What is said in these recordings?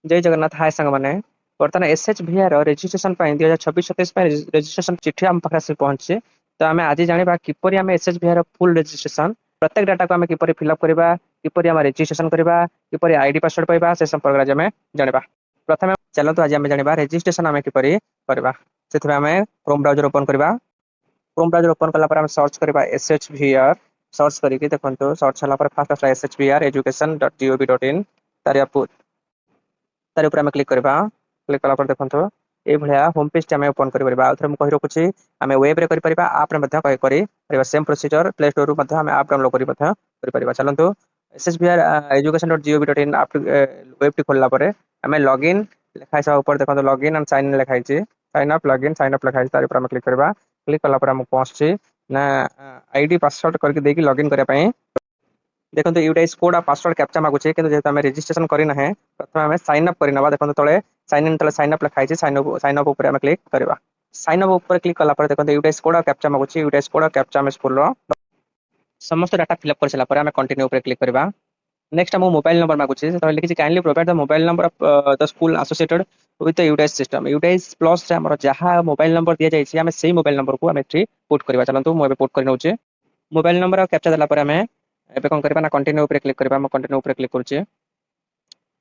जय जगन्नाथ हाय सांग माने बर्तमान एसएचवीआर रेजिस्ट्रेशन 2026-27 रेजिस्ट्रेशन चिठी आम पाखे आसी पहुंचे। तो आम आज जाना किपरि आम एसएचवीआर फुल रेजिस्ट्रेशन प्रत्येक डाटा को आम किपरि फिलअप करवा किपरि आम रेजिस्ट्रेशन करवा किपरि आईडी पासवर्ड पाइबा से संपर्क आज आम जाना। प्रथम चलतु आज आम जाना रेजिस्ट्रेशन आम किपरि करवा से आम क्रोम ब्राउजर ओपन करवा। क्रोम ब्राउजर ओपन कला आम सर्च करवा एसएचवीआर सर्च करके देखो सर्च होला फास्ट एसएचवीआर education.gov.in तार ऊपर आम क्लिक करवा। क्लिक कला देखो ये भाया होम पेज आम ओपन कर आउे मुझे रखुच्छी आम वेब रे कर सेम प्रोसीजर प्ले स्टोर आम आप डाउनलोड कर चलतु एसएचवीआर education.gov.in वेब टी खोलला आम लॉगिन लिखाई सब ऊपर देखो लॉगिन एंड साइन इन लिखाई sign up login sign up लिखाई तार ऊपर आम क्लिक करवा। क्लिक कला आमको पहुंची ना आईडी पासवर्ड करके देकी लॉगिन करने देखो यूटाइज कोड पासवर्ड कैप्चा मागुचे कि जेहेतु आम रेजिस्ट्रेशन करना है प्रथम आम साइन अप करना देखो तले साइन इन तले साइन अप लिखाई साइन अप ऊपर आम क्लिक करवा। साइन अप ऊपर क्लिक कला देखो यूटाइज कोड कैप्चा मागुचे यूटाइज कोड कैप्चा आम स्कूल समस्त डाटा फिलअप कर सारा आम कंटिन्यू ऊपर क्लिक करवा। नेक्स्ट आम मोबाइल नंबर मागुचे लिखी kindly provide the mobile number of the school associated with the UDISE system UDISE plus आम जहाँ मोबाइल नंबर दि जाए आम से मोबाइल नंबर को आम पुट करवा। चलते मुझे पुट कर नौचे मोबाइल नंबर कैप्चा देला आम एबे कौन करबा ना कंटिन्यू ऊपर क्लिक करबा। हम कंटिन्यू ऊपर क्लिक करछे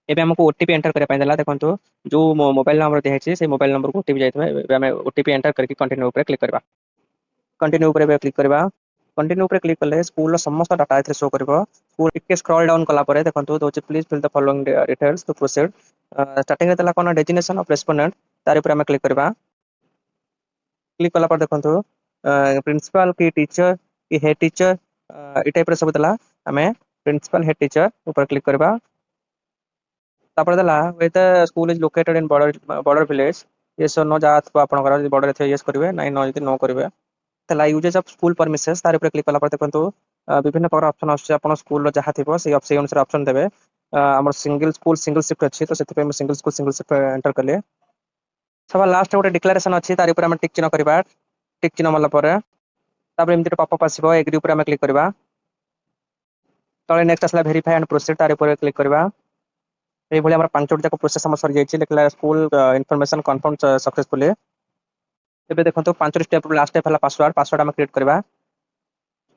एबे हमको ओटीपी एंटर करे देला देखंतु जो मोबाइल नंबर दिखाई से मोबाइल नंबर को ओटीपी जाइतबा एबे हम ओटीपी एंटर करके कंटिन्यू ऊपर क्लिक करबा। कंटिन्यू ऊपर क्लिक करबा। कंटिन्यू ऊपर क्लिक कले स्कूल समस्त डाटा एथे शो करबो। स्कूल टिके स्क्रॉल डाउन कला परे देखंतु दोचे please fill the following details to proceed starting रे देला कोन डेजिग्नेशन ऑफ रेस्पोंडेंट तार ऊपर हम क्लिक करबा। क्लिक कला पर देखंतु प्रिंसिपल की टीचर की हेड टीचर ई टाइप रे सब देला आमे प्रिंसिपल हेड टीचर ऊपर क्लिक करबा। तापर देला with school is located in border village yes और नो जात आपन बॉर्डर थे यस करिवे नाइ नो यदि नो करिवे तला यूजेज ऑफ स्कूल परमिशंस तार ऊपर क्लिक कला पर देखंतु विभिन्न प्रकार ऑप्शन आछे आपन स्कूल रो जहा थिबो से अनुसार ऑप्शन देबे। हमर सिंगल स्कूल सिंगल शिफ्ट अछि तो सेति पे single school single shift enter करले सब लास्ट गोटे डिक्लेरेशन अछि तार ऊपर हम टिक चिन्ह करबा। टिक चिन्ह मला पर तापर एमति पॉपअप आसीबो एग्री ऊपर हम क्लिक करबा। तले नेक्स्ट आसला वेरीफाई एंड प्रोसीड तार ऊपर क्लिक करबा। ये भली हमर पांचोट जाक प्रोसेस हम सर जाइछि लिखला स्कूल इन्फॉर्मेशन कंफर्म सक्सेसफुली। एबे देखंतु पांचोट स्टेप लास्ट स्टेप हला पासवर्ड पासवर्ड हम क्रिएट करबा।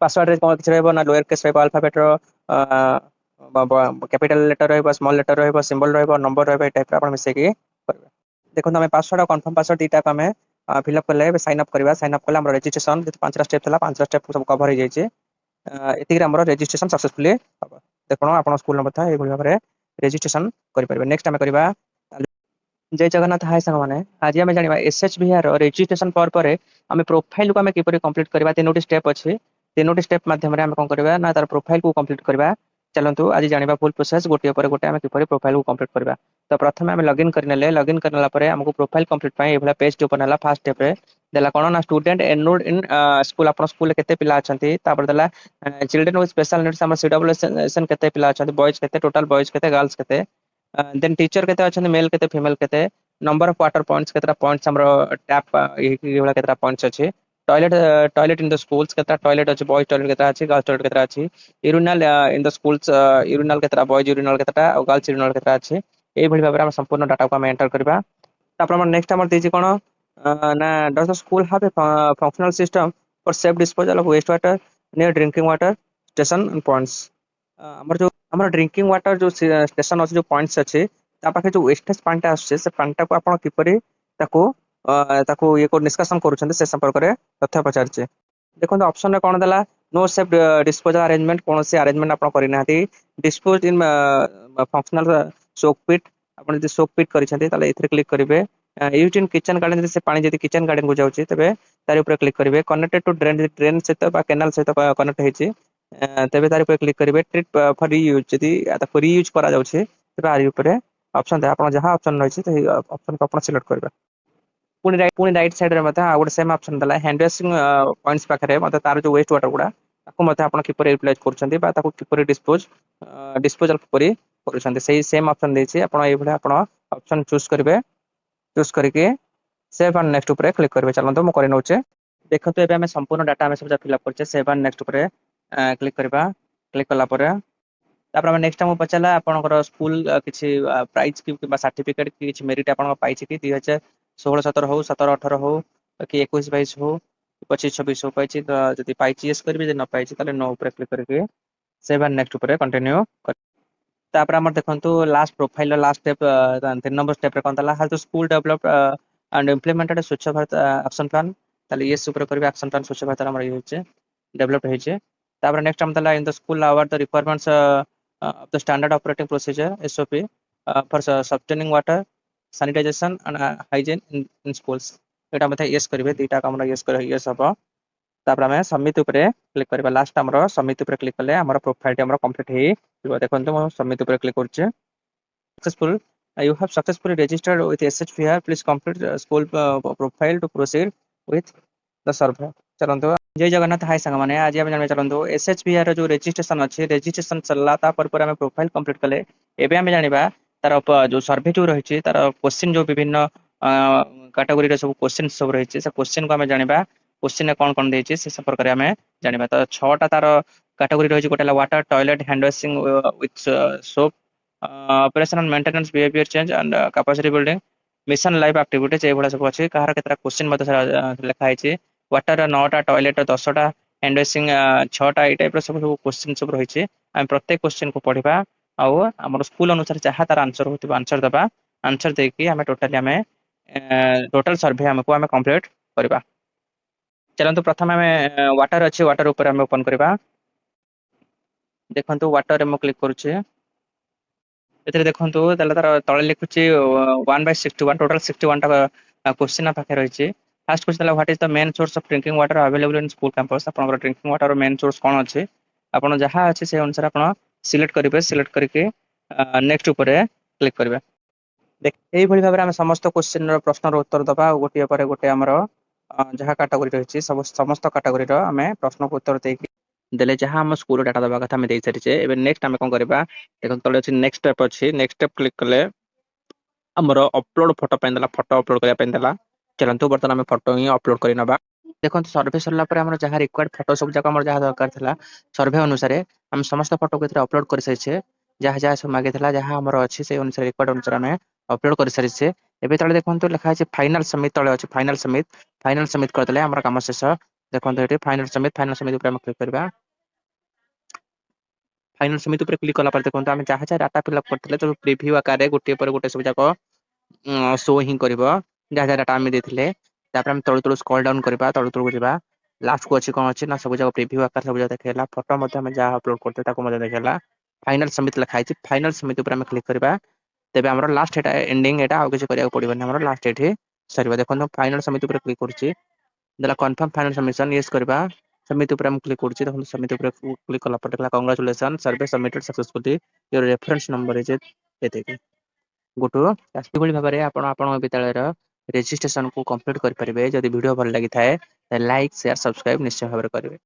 पासवर्ड रे कोन किछ रहबो ना लोअर केस रहबो अल्फाबेट रो कैपिटल लेटर रहबो स्मॉल लेटर रहबो सिंबल रहबो नंबर रहबो ए टाइप रा अपन मिसे के करबा। देखंतु हम पासवर्ड और कंफर्म पासवर्ड दीटा को हम फिल अप करले साइन अप करबा। साइन अप करले हमर रजिस्ट्रेशन पांचटा स्टेप थला पांचटा स्टेप सब कवर हो जाइछि एतिक हमर रजिस्ट्रेशन सक्सेसफुली हम देखो आपण स्कूल नंबर था ए भली भाबरे रजिस्ट्रेशन करि परबे। नेक्स्ट हम करबा जय जगन्नाथ हाय संग माने आज हम जानिबा एसएचवीआर रजिस्ट्रेशन पर हम प्रोफाइल को हम किपरि कंप्लीट करबा। तीनोटी स्टेप अछि तीनोटी स्टेप माध्यम रे हम कोन करबा ना तार प्रोफाइल को कंप्लीट करबा। चलंतु आज जानिबा फुल प्रोसेस गोटे पर गोटे हम किपरि प्रोफाइल को कंप्लीट करबा। तो प्रथम हम लॉगिन करनेले लॉगिन करनला परे हमको प्रोफाइल कंप्लीट पाए ए भला पेज ओपन हला फर्स्ट स्टेप रे देला कोन ना स्टूडेंट एनरोल्ड इन स्कूल आपण स्कूल केते पिला अछंती तापर देला चिल्ड्रन विथ स्पेशल नीड्स हम सीडब्ल्यूएसएन केते पिला अछंती बॉयज केते टोटल बॉयज केते गर्ल्स केते देन टीचर केते अछंती मेल केते फीमेल केते नंबर ऑफ वाटर पॉइंट्स केतरा पॉइंट्स हमरो टैप ये वाला केतरा पॉइंट्स अछि toilet toilet in the schools केतरा टॉयलेट अछि बॉयज टॉयलेट केतरा अछि गर्ल्स टॉयलेट केतरा अछि urinal in the schools urinal केतरा बॉयज यूरिनल केतरा और गर्ल्स यूरिनल केतरा अछि ए भली भाबरे हम संपूर्ण डाटा को हम एंटर करबा। तापर हम नेक्स्ट हमर देछि कोन ना does the school have a functional system for safe disposal of waste water near drinking water station and points हमर जो हमर ड्रिंकिंग वाटर जो स्टेशन अछि जो पॉइंट्स अछि ता पाखे जो वेस्टेज पांटा आछे से पांटा को आपण किपरि ताको ताको ये को निष्कासन करूछन से संपर्क रे तथ्य पचारछे। देखो ऑप्शन रे कोन देला नो सेफ डिस्पोजल अरेंजमेंट कोन से अरेंजमेंट आपण करि नाथि डिस्पोज इन फंक्शनल सोक पिट आपण जे सोक पिट करिसथि ताले इथरे क्लिक करिवे। यूज इन किचन गार्डन से पानी जदि किचन गार्डन को जाउछि तबे तार ऊपर क्लिक करिवे। कनेक्टेड टू ड्रेन ड्रेन से बा कैनाल से कनेक्ट हेछि तबे तार ऊपर क्लिक करिवे। ट्रीट फॉर रीयूज जदि ताको रीयूज करा जाउछि तबे आरि ऊपर ऑप्शन दे आपण जहां ऑप्शन रहिछि त ऑप्शन को आपण सिलेक्ट करबे। पुनी राइट साइड रे मते आ गुड सेम ऑप्शन दला हैंड वाशिंग पॉइंट्स पाखरे मते तार जो वेस्ट वाटर गुडा ताको मते आपण किपर यूटिलाइज करछन्ती बा ताको किपर डिस्पोजल किपर करछन्ती सेही सेम ऑप्शन देछि आपण ए भले आपण ऑप्शन चूज करबे। चूज करके सेव एंड नेक्स्ट ऊपर क्लिक करबे। चलंतो म करि नउचे देखंतु एबे हम संपूर्ण डाटा हम सब फिल अप करछे सेव एंड नेक्स्ट ऊपर क्लिक करबा। क्लिक कला पर तापर हम नेक्स्ट टाइम पचाला आपनकर स्कूल किछि प्राइज कि सर्टिफिकेट कि किछि मेरिट आपन पाइछि कि 2016 17 हो 17 18 हो कि 21 22 हो 25 26 हो पाइछि तो जदि पाइछि यस करबे जे न पाइछि ताले नो ऊपर क्लिक करके सेव एंड नेक्स्ट ऊपर कंटिन्यू कर तापर हमर देखंतु last profile last step 3 number step रे कोनतला how to school develop and implemented Swachh Bharat action plan ताले यस ऊपर करबे एक्शन प्लान स्वच्छ भारत हमर होचे डेवलप होइछे तापर नेक्स्ट हम तला in the school hour the requirements of the standard operating procedure SOP for sustaining water sanitation and hygiene in schools एटा मथे यस करिवे दीटा का हमरा यस कर यस हबो तापर हम सबमिट ऊपर क्लिक करबा लास्ट हमरो सबमिट ऊपर क्लिक करले हमरो प्रोफाइल टी हमरो कंप्लीट हे जिवो देखंतु हम सबमिट ऊपर क्लिक करछे successful you have successfully registered with SHPR please complete school profile to proceed with the survey चलंतु जय जगन्नाथ हाय संग माने आज हम जानबे चलंतु SHPR जो रजिस्ट्रेशन अछि रजिस्ट्रेशन चलला ता पर हम प्रोफाइल कंप्लीट कले एबे हम जानिबा तार जो सर्वे जो रहिछि तार क्वेश्चन जो विभिन्न कैटेगरी रे सब क्वेश्चन सब रहिछि से क्वेश्चन को हम जानिबा क्वेश्चन कोन कोन देछि से संपर्क रे हम जानिबा तो 6 टा तार कैटेगरी रहिछि गोटेला water toilet hand washing with soap operational maintenance behaviour change and capacity building mission life activities ए बडा सब अछि कहार केतरा क्वेश्चन मते लिखा हैछि वाटर 9 टा टॉयलेट 10 टा हैंड वॉशिंग 6 टा ए टाइप रो सब क्वेश्चन सब रहिछि हम प्रत्येक क्वेश्चन को पढिबा आउ हमर स्कूल अनुसार जहा तार आंसर होतिबा आंसर दबा आंसर देकी हमें टोटली हमें टोटल सर्वे हमको हमें कंप्लीट करबा चलंतु प्रथम हमें वाटर अछि वाटर ऊपर हम ओपन करबा देखंतु वाटर रे म क्लिक करूचे एतरे देखंतु तले तार तळे लिखुची 1/61 टोटल 61 टा क्वेश्चन पाखे रहिछि first question what is the main source of drinking water available in school campus आपन ड्रिंकिंग वाटर मेन सोर्स कोन अछि आपन जहा अछि से अनुसार आपन सिलेक्ट करिवे सिलेक्ट करके नेक्स्ट ऊपर क्लिक करिवे देख एई भली भाबरे हम समस्त क्वेश्चन रो प्रश्न रो उत्तर दबा गोटिए पर गोटे हमरो जहा कैटेगरी रहिछि समस्त कैटेगरी रो हमें प्रश्न को उत्तर देकी देले जहा हम स्कूल डाटा दबा कथा हम देइ सरिछे एबे नेक्स्ट हम कोन करबा देखन तळे अछि नेक्स्ट स्टेप अछि नेक्स्ट स्टेप क्लिक करले हमरो अपलोड फोटो पेंदला फोटो अपलोड करिया पेंदला चलंतु बर्तन हम फोटो ही अपलोड करि नबा देखन सर्वे सरला पर हमर जहा रिक्वायर्ड फोटो सब जका हमर जहा दरकार थला सर्वे अनुसार हम समस्त फोटो के अपलोड कर सरिछे जहा जहा सब मागे थला जहा हमर अछि से अनुसार रिक्वायर्ड अनुसार हम अपलोड कर सरिछे एबे तळे देखंतु लिखा अछि फाइनल सबमिट तळे अछि फाइनल सबमिट करतले हमर काम शेष देखंतु एटी फाइनल सबमिट ऊपर हम क्लिक करबा फाइनल सबमिट ऊपर क्लिक कला पर देखंतु हम जहा जहा डाटा फिल अप करतले तो प्रीव्यू आकार रे गोटे पर गोटे सब जाको शो ही करबो जहा जहा डाटा हम देथिले तापर हम तळु तळु स्क्रॉल डाउन करबा तळु तळु जिबा लास्ट को अछि कोन अछि ना सब जाको प्रीव्यू आकार सब जाको देखेला फोटो मध्ये हम जहा अपलोड करते ताको मध्ये देखेला फाइनल सबमिट लिखा अछि फाइनल सबमिट ऊपर हम क्लिक करबा तेबे हमर लास्ट एटा एंडिंग एटा आ किछ करिया पड़िबो हमर लास्ट एठी सरबा देखंतु फाइनल सबमिट ऊपर क्लिक करछि देला कंफर्म फाइनल सबमिशन यस करबा सबमिट ऊपर हम क्लिक करछि देखंतु सबमिट ऊपर क्लिक कला पर देखला congratulation survey submitted successfully your reference number is एते गोटो यास्पी भली भाबरे आपण आपण विद्यालय रो रजिस्ट्रेशन को कंप्लीट कर परिबे जदि वीडियो भल लागि थाए लाइक शेयर सब्सक्राइब निश्चय भाबरे करिवे।